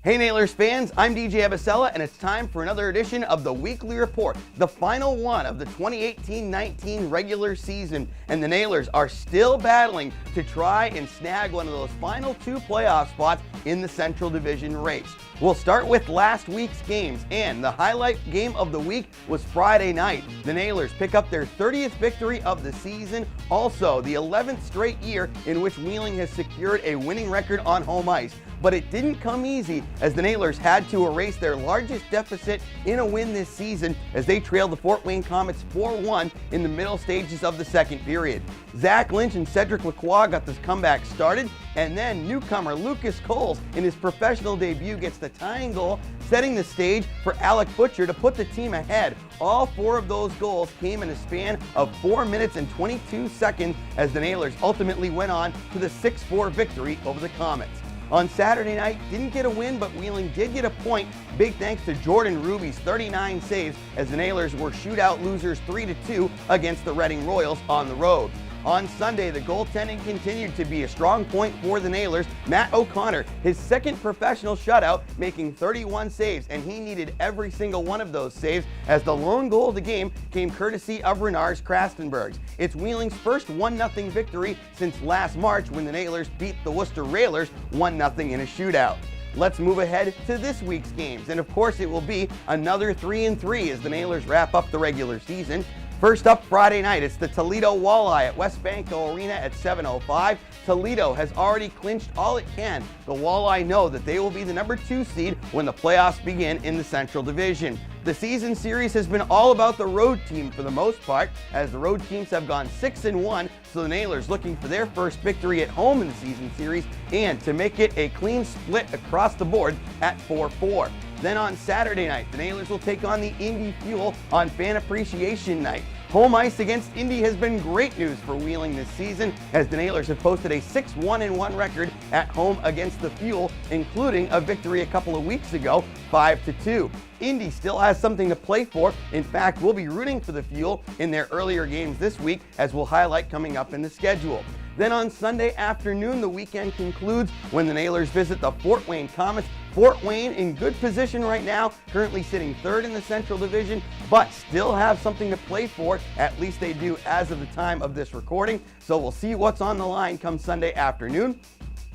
Hey Nailers fans, I'm DJ Abasella, and it's time for another edition of the Weekly Report, the final one of the 2018-19 regular season, and the Nailers are still battling to try and snag one of those final two playoff spots in the Central Division race. We'll start with last week's games, and the highlight game of the week was Friday night. The Nailers pick up their 30th victory of the season, also the 11th straight year in which Wheeling has secured a winning record on home ice. But it didn't come easy, as the Nailers had to erase their largest deficit in a win this season as they trailed the Fort Wayne Komets 4-1 in the middle stages of the second period. Zach Lynch and Cedric Lacroix got this comeback started, and then newcomer Lucas Coles in his professional debut gets the tying goal, setting the stage for Alec Butcher to put the team ahead. All four of those goals came in a span of 4 minutes and 22 seconds as the Nailers ultimately went on to the 6-4 victory over the Komets. On Saturday night, didn't get a win, but Wheeling did get a point. Big thanks to Jordan Ruby's 39 saves as the Nailers were shootout losers 3-2 against the Reading Royals on the road. On Sunday, the goaltending continued to be a strong point for the Nailers. Matt O'Connor, his second professional shutout, making 31 saves, and he needed every single one of those saves as the lone goal of the game came courtesy of Renars Krastenbergs. It's Wheeling's first 1-0 victory since last March when the Nailers beat the Worcester Railers 1-0 in a shootout. Let's move ahead to this week's games, and of course it will be another 3-3 as the Nailers wrap up the regular season. First up Friday night, it's the Toledo Walleye at Westbanco Arena at 7:05. Toledo has already clinched all it can. The Walleye know that they will be the number 2 seed when the playoffs begin in the Central Division. The season series has been all about the road team for the most part, as the road teams have gone 6-1, so the Nailers looking for their first victory at home in the season series and to make it a clean split across the board at 4-4. Then on Saturday night, the Nailers will take on the Indy Fuel on Fan Appreciation Night. Home ice against Indy has been great news for Wheeling this season, as the Nailers have posted a 6-1-1 record at home against the Fuel, including a victory a couple of weeks ago, 5-2. Indy still has something to play for. In fact, we'll be rooting for the Fuel in their earlier games this week, as we'll highlight coming up in the schedule. Then on Sunday afternoon, the weekend concludes when the Nailers visit the Fort Wayne Komets. Fort Wayne in good position right now, currently sitting 3rd in the Central Division, but still have something to play for. At least they do as of the time of this recording. So we'll see what's on the line come Sunday afternoon.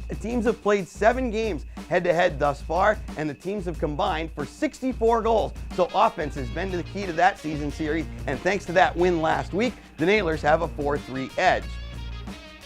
The teams have played 7 games head-to-head thus far, and the teams have combined for 64 goals. So offense has been the key to that season series, and thanks to that win last week, the Nailers have a 4-3 edge.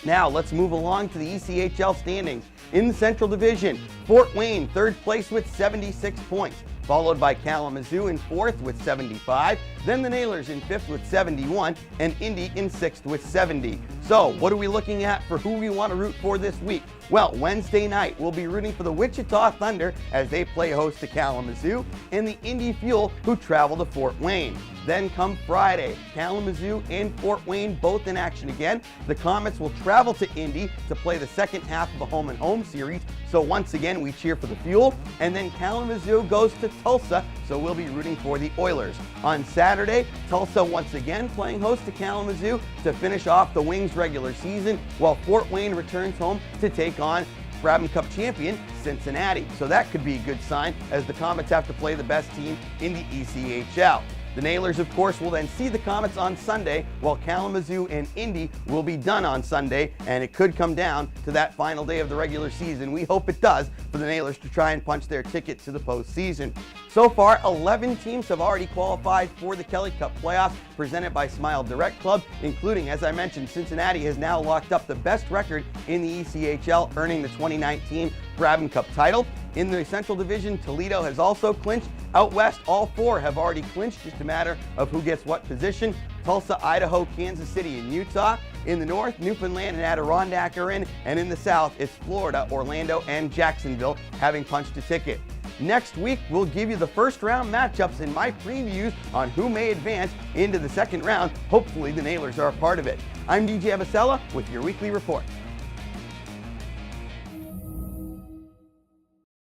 Now let's move along to the ECHL standings. In the Central Division, Fort Wayne 3rd place with 76 points, followed by Kalamazoo in 4th with 75, then the Nailers in 5th with 71, and Indy in 6th with 70. So what are we looking at for who we want to root for this week? Well, Wednesday night, we'll be rooting for the Wichita Thunder as they play host to Kalamazoo, and the Indy Fuel, who travel to Fort Wayne. Then come Friday, Kalamazoo and Fort Wayne both in action again. The Komets will travel to Indy to play the second half of the home and home series. So once again, we cheer for the Fuel. And then Kalamazoo goes to Tulsa, so we'll be rooting for the Oilers. On Saturday, Tulsa once again playing host to Kalamazoo to finish off the Wings regular season, while Fort Wayne returns home to take on Brabham Cup champion Cincinnati. So that could be a good sign, as the Komets have to play the best team in the ECHL. The Nailers, of course, will then see the Komets on Sunday, while Kalamazoo and Indy will be done on Sunday, and it could come down to that final day of the regular season. We hope it does for the Nailers to try and punch their ticket to the postseason. So far, 11 teams have already qualified for the Kelly Cup playoffs presented by Smile Direct Club, including, as I mentioned, Cincinnati has now locked up the best record in the ECHL, earning the 2019 Brabham Cup title. In the Central Division, Toledo has also clinched. Out west, all 4 have already clinched, just a matter of who gets what position. Tulsa, Idaho, Kansas City, and Utah. In the north, Newfoundland and Adirondack are in, and in the south, it's Florida, Orlando, and Jacksonville having punched a ticket. Next week, we'll give you the first round matchups and my previews on who may advance into the second round. Hopefully, the Nailers are a part of it. I'm DJ Abasella with your Weekly Report.